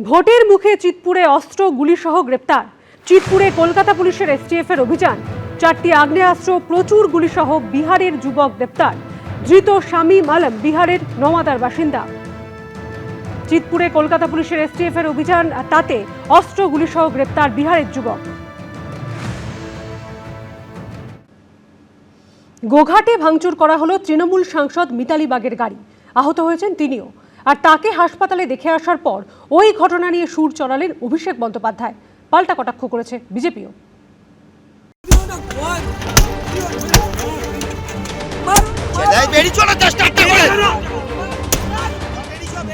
ভোটের মুখে চিতপুরে অস্ত্র গুলিসহ গ্রেপ্তার। চিতপুরে কলকাতা পুলিশের এসটিএফ এর অভিযান। 4টি আগ্নেয়াস্ত্র, প্রচুর গুলিসহ বিহারের যুবক গ্রেপ্তার। ধৃত শামীম আলম বিহারের নওয়াদার বাসিন্দা। চিতপুরে কলকাতা পুলিশের এসটিএফ এর অভিযান, তাতে অস্ত্র গুলিসহ গ্রেপ্তার বিহারের যুবক। গোঘাটে ভাঙচুর করা হলো তৃণমূল সাংসদ মিতালি বাগের গাড়ি। আহত হয়েছেন তিনিও। আর তাকে হাসপাতালে দেখে আসার পর ওই ঘটনা নিয়ে সুর চড়ালেন অভিষেক বন্দ্যোপাধ্যায়। পাল্টা কটাক্ষ করেছে বিজেপিও।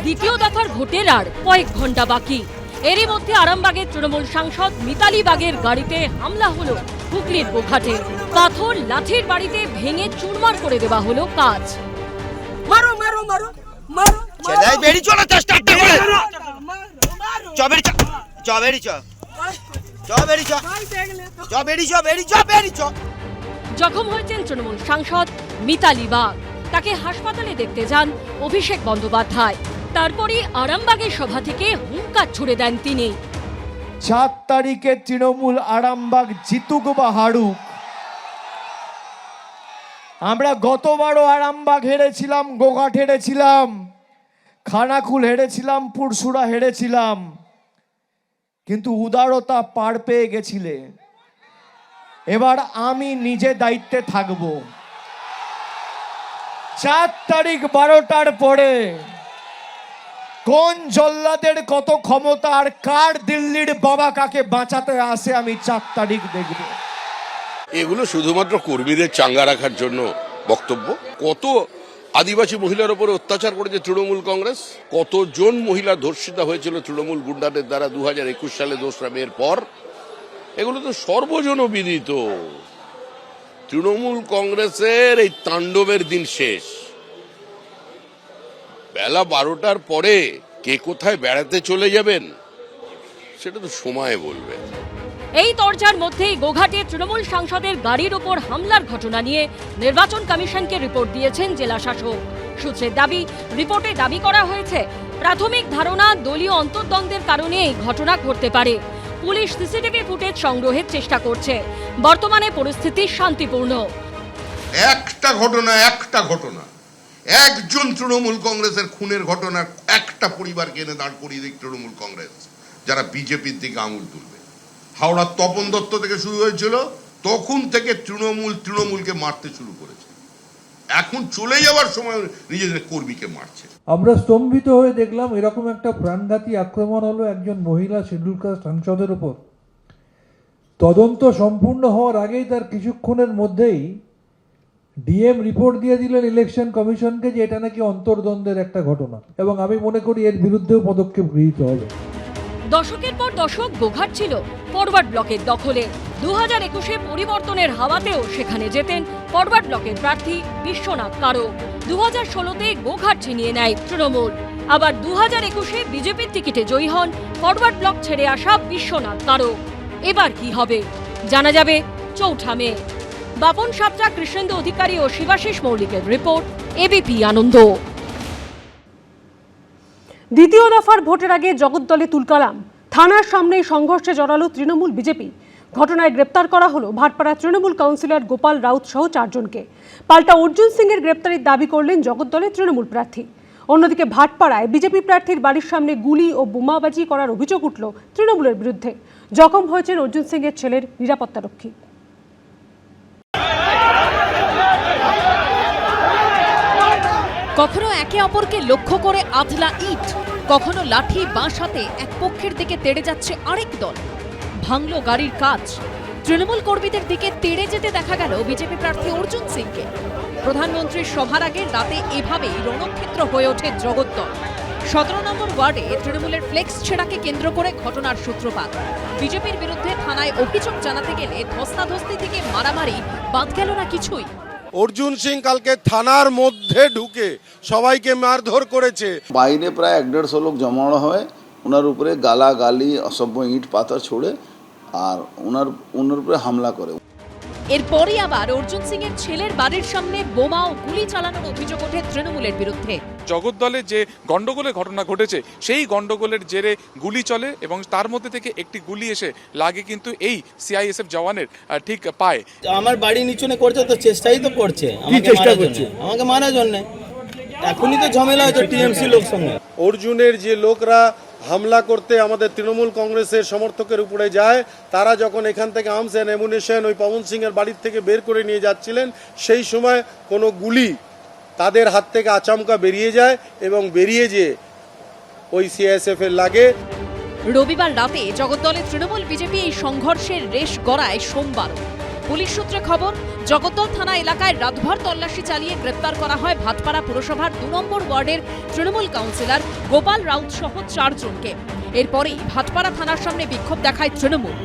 দ্বিতীয় দফার ভোটের আর কয়েক ঘন্টা বাকি। এরই মধ্যে আরামবাগের তৃণমূল সাংসদ মিতালি বাগের গাড়িতে হামলা হলো হুগলির গোঘাটে। পাথর লাঠির বাড়িতে ভেঙে চুরমার করে দেওয়া হলো কাজ। মারো মারো মারো মারো ছেলে বেরি চলা চেষ্টা করে চবেরি চবেরি চবেরি চবেরি চবেরি চ। জখম হয়েছেন তৃণমূল সাংসদ মিতালি বাগ। তাকে হাসপাতালে দেখতে যান অভিষেক বন্দ্যোপাধ্যায়। তারপরই আরামবাগের সভা থেকে হুঙ্কার ছুড়ে দেন তিনি। 4 তারিখে তৃণমূল আরামবাগ জিতুক বা হারুক, আমরা গতবারও আরামবাগ হেরেছিলাম, গোঘাট হেরেছিলাম, খানাকুল হেরেছিলাম, পুরসুরা হেরেছিলাম, কিন্তু উদারতা পার পেয়ে গেছিলে। এবার আমি নিজে দায়িত্বে থাকব। 4 তারিখ 12টার পরে কোন জল্লাদের কত ক্ষমতা আর কার দিল্লির বাবা কাকে বাঁচাতে আসে আমি 4 তারিখ দেখব। এগুলো শুধুমাত্র কর্মীদের চাঙ্গা রাখার জন্য বক্তব্য। কত আদিবাসী মহিলার উপরে অত্যাচার করেছে তৃণমূল কংগ্রেস, কতজন মহিলা ধর্ষিতা হয়েছিল তৃণমূল গুন্ডাদের দ্বারা 2021 সালে 2রা মের পর। এগুলো তো সর্বজনবিদিত। তৃণমূল কংগ্রেসের এই তাণ্ডবের দিন শেষ। বেলা 12টার পরে কে কোথায় বেড়াতে চলে যাবেন সেটা তো সময় বলবে। এই তরজার মধ্যেই গোঘাটে তৃণমূল সাংসদের গাড়ির ওপর হামলার ঘটনা নিয়ে নির্বাচন কমিশনকে রিপোর্ট দিয়েছেন জেলা শাসক। সূত্রের দাবি, রিপোর্টে দাবি করা হয়েছে প্রাথমিক ধারণা দলীয় অন্তর্দ্বন্দ্বের কারণে এই ঘটনা ঘটতে পারে। পুলিশ সিসিটিভি ফুটেজ সংগ্রহের চেষ্টা করছে। বর্তমানে পরিস্থিতি শান্তিপূর্ণ। একটা ঘটনা একজন তৃণমূল কংগ্রেসের খুনের ঘটনা একটা পরিবারকে এনে দাঁড় করিয়ে দিক তৃণমূল কংগ্রেস, যারা বিজেপির দিকে আঙুল তুলবে। হাওড়ার তপন দত্ত থেকে শুরু হয়েছিল, তখন থেকে তৃণমূলকে মারতে শুরু করেছে। এখন চলে যাওয়ার সময় নিজেদের কর্মীকে মারছে। আমরা স্তম্ভিত হয়ে দেখলাম এরকম একটা প্রাণঘাতী আক্রমণ হলো একজন মহিলা শিডিউল কাস্ট সাংসদের উপর। তদন্ত সম্পূর্ণ হওয়ার আগেই তার কিছুক্ষণের মধ্যেই ডিএম রিপোর্ট দিয়ে দিলেন ইলেকশন কমিশনকে যে এটা নাকি অন্তর্দ্বন্দ্বের একটা ঘটনা, এবং আমি মনে করি এর বিরুদ্ধেও পদক্ষেপ গৃহীত হবে। দশকের পর দশক গোঘাট ছিল ফরওয়ার্ড ব্লকের দখলে। 2021-এ পরিবর্তনের হাওয়াতেও সেখানে যেতেন ফরওয়ার্ড ব্লকের প্রার্থী বিশ্বনাথ কারো। 2016-তে গোঘাট ছিনিয়ে নেয় তৃণমূল। আবার 2021-এ বিজেপির টিকিটে জয়ী হন ফরওয়ার্ড ব্লক ছেড়ে আসা বিশ্বনাথ কারো। এবার কি হবে জানা যাবে 4 মে। বাপন সাতরা, কৃষ্ণেন্দু অধিকারী ও শিবাশিস মৌলিকের রিপোর্ট, এবিপি আনন্দ। দ্বিতীয় দফার ভোটের আগে জগদ্দলে তুলকালাম। থানার সামনেই সংঘর্ষে জড়ালো তৃণমূল বিজেপি। ঘটনায় গ্রেপ্তার করা হলো ভাটপাড়া তৃণমূল কাউন্সিলর গোপাল রাউত সহ 4 জনকে। পাল্টা অর্জুন সিং এর গ্রেপ্তারির দাবি করলেন জগদ্দলের তৃণমূল প্রার্থী। অন্যদিকে ভাটপাড়ায় বিজেপি প্রার্থীর বাড়ির সামনে গুলি ও বোমাবাজি করার অভিযোগ উঠল তৃণমূলের বিরুদ্ধে। জখম হয়েছেন অর্জুন সিং এর ছেলের নিরাপত্তারক্ষী। কখনো একে অপরকে লক্ষ্য করে আধলা ইট, কখনো লাঠি বাঁশ হাতে এক পক্ষের দিকে তেড়ে যাচ্ছে আরেক দল। ভাঙল গাড়ির কাঁচ। তৃণমূল কর্মীদের দিকে তেড়ে যেতে দেখা গেল বিজেপি প্রার্থী অর্জুন সিংকে। প্রধানমন্ত্রীর সভার আগে রাতে এভাবেই রণক্ষেত্র হয়ে ওঠে জগদ্দল। 17 নম্বর ওয়ার্ডে তৃণমূলের ফ্লেক্স ছেঁড়াকে কেন্দ্র করে ঘটনার সূত্রপাত। বিজেপির বিরুদ্ধে থানায় অভিযোগ জানাতে গেলে ধস্তাধস্তি থেকে মারামারি বাদ গেল না কিছুই। অর্জুন সিং কালকে থানার মধ্যে ঢুকে সবাইকে মারধর করেছে। বাইরে প্রায় 150 লোক জমানো হয়, ওনার উপরে গালাগালি অসভ্য ইট পাথর ছোড়ে আর ওনার উপরে হামলা করে। এরপরই আবার অর্জুন সিং এর ছেলের বাড়ির সামনে বোমা ও গুলি চালানোর অভিযোগ ওঠে তৃণমূলের বিরুদ্ধে। জগদ্দলে যে গন্ডগোলের ঘটনা ঘটেছে সেই গন্ডগোলের জেরে গুলি চলে এবং তার মধ্যে থেকে একটি গুলি এসে লাগে কিন্তু এই সিআইএসএফ জওয়ানের ঠিক পায়ে। আমার বাড়ি নিচনে করছে তো চেষ্টাই তো করছে আমাকে মারার জন্য। এখনই তো ঝামেলা হচ্ছে টিএমসি লোক সঙ্গে। অর্জুনের যে লোকরা হামলা করতে আমাদের তৃণমূল কংগ্রেসের সমর্থকের উপরে যায়, তারা যখন এখান থেকে আর্মস অ্যান্ড অ্যামুনিশন ওই পবন সিংয়ের বাড়ির থেকে বের করে নিয়ে যাচ্ছিলেন, সেই সময় কোনো গুলি তাদের হাত থেকে আচমকা বেরিয়ে যায় এবং বেরিয়ে যেয়ে ওই সিআইএসএফ এর লাগে। রবিবার রাতে জগদ্দলে তৃণমূল বিজেপি এই সংঘর্ষের রেশ গড়ায় সোমবার। পুলিশ সূত্রে খবর, জগদ্দল থানা এলাকায় রাতভর তল্লাশি চালিয়ে গ্রেপ্তার করা হয় ভাটপাড়া পুরসভার 2 নম্বর ওয়ার্ডের তৃণমূল কাউন্সিলর গোপাল রাউত সহ 4 জনকে। এরপরেই ভাটপাড়া থানার সামনে বিক্ষোভ দেখায় তৃণমূল।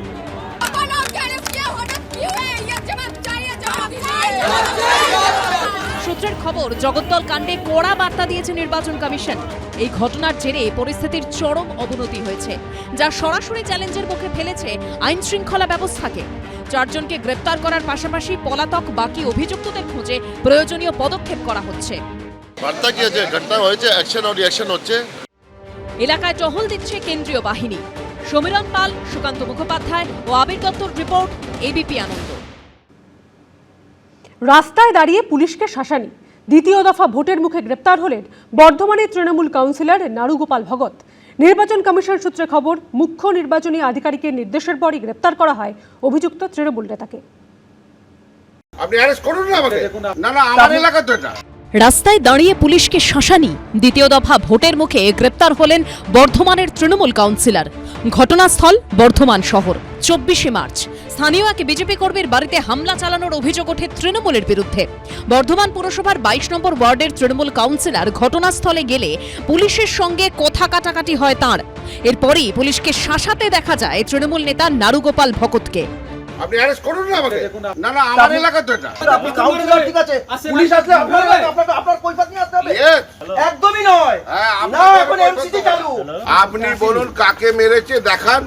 সূত্রের খবর, জগদ্দল কাণ্ডে কড়া বার্তা দিয়েছে নির্বাচন কমিশন। এই ঘটনার জেরে পরিস্থিতির চরম অবনতি হয়েছে, যা সরাসরি চ্যালেঞ্জের মুখে ফেলেছে আইন শৃঙ্খলা ব্যবস্থাকে। 4 জনকে গ্রেপ্তার করার পাশাপাশি পলাতক বাকি অভিযুক্তদের খোঁজে প্রয়োজনীয় পদক্ষেপ করা হচ্ছে। বার্তা কি আছে? ঘটনা হয়েছে, অ্যাকশন আর রিঅ্যাকশন হচ্ছে। এলাকায় টহল দিচ্ছে কেন্দ্রীয় বাহিনী। সমীরণ পাল, সুকান্ত মুখোপাধ্যায় ও আবির দত্তর রিপোর্ট, এবিপি আনন্দ। রাস্তায় দাঁড়িয়ে পুলিশকে শাসানি, দ্বিতীয় দফা ভোটের মুখে গ্রেপ্তার হলেন বর্ধমানের তৃণমূল কাউন্সিলর নারুগোপাল ভগত। নির্বাচন কমিশন সূত্রে খবর, মুখ্য নির্বাচনী আধিকারিকের নির্দেশের পরই গ্রেপ্তার করা হয় অভিযুক্ত তৃণমূল নেতাকে। আপনি অ্যারেস্ট করুন না আমাকে। না না, আমার এলাকা তো এটা। রাস্তায় দাঁড়িয়ে পুলিশকে শাসানি, দ্বিতীয় দফা ভোটের মুখে গ্রেপ্তার হলেন বর্ধমানের তৃণমূল কাউন্সিলর। ঘটনাস্থল বর্ধমান শহর। 24 মার্চ স্থানীয় এক বিজেপি কর্মীর বাড়িতে হামলা চালানোর অভিযোগ ওঠে তৃণমূলের বিরুদ্ধে। বর্ধমান পুরসভার 22 নম্বর ওয়ার্ডের তৃণমূল কাউন্সিলর ঘটনাস্থলে গেলে পুলিশের সঙ্গে কথা কাটাকাটি হয় তাঁর। এরপরই পুলিশকে শাসাতে দেখা যায় তৃণমূল নেতা নারুগোপাল ভগতকে। আপনি অ্যারেস্ট করুন না আমাকে। না না, আমার এলাকা তো এটা। আপনি কাউন্সিলর, ঠিক আছে, পুলিশ আসলে আপনার কৈফিয়ত নিয়ে আসতে হবে। একদমই নয়। না, এখন এমসিসি চালু। আপনি বলুন কাকে মেরেছে দেখান।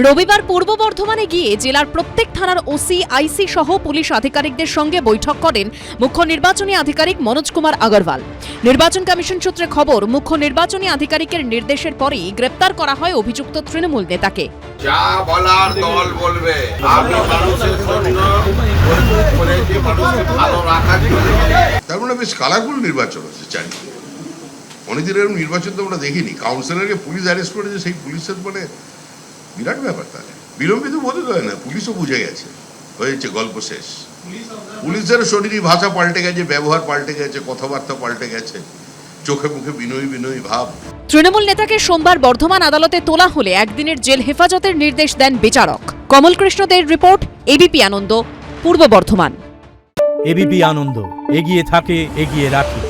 রবিবার পূর্ব বর্ধমানে গিয়ে জেলার প্রত্যেক থানার ওসি, আইসি সহ পুলিশ আধিকারিকদের সঙ্গে বৈঠক করেন মুখ্য নির্বাচনী আধিকারিক মনোজ কুমার আগরওয়াল। নির্বাচন কমিশন সূত্রে খবর, মুখ্য নির্বাচনী আধিকারিকের নির্দেশের পরেই গ্রেপ্তার করা হয় অভিযুক্ত তৃণমূল নেতাকে। যা বলার দল বলবে। আমি মানুষের জন্য করেছি, মানুষকে ভালো রাখার জন্য। তার মানে বেশ কালারফুল নির্বাচন হচ্ছে চারিদিকে। অনেকদিন এরকম নির্বাচন তো আমরা দেখিনি। কাউন্সিলরকে পুলিশ অ্যারেস্ট করেছে, সেই পুলিশের মানে বিরাট ব্যাপার। তাহলে বিলম্বিত বোধ হয় না, পুলিশও বুঝে গেছে, হয়েছে, গল্প শেষ। পুলিশের শরীরী ভাষা পাল্টে গেছে, ব্যবহার পাল্টে গেছে, কথাবার্তা পাল্টে গেছে, চোখে মুখে বিনয়ী বিনয়ী ভাব। তৃণমূল নেতাকে সোমবার বর্ধমান আদালতে তোলা হলে একদিনের জেল হেফাজতের নির্দেশ দেন বিচারক। কমল কৃষ্ণ দের রিপোর্ট, এবিপি আনন্দ, পূর্ব বর্ধমান। এবিপি আনন্দ, এগিয়ে থাকে, এগিয়ে রাখে।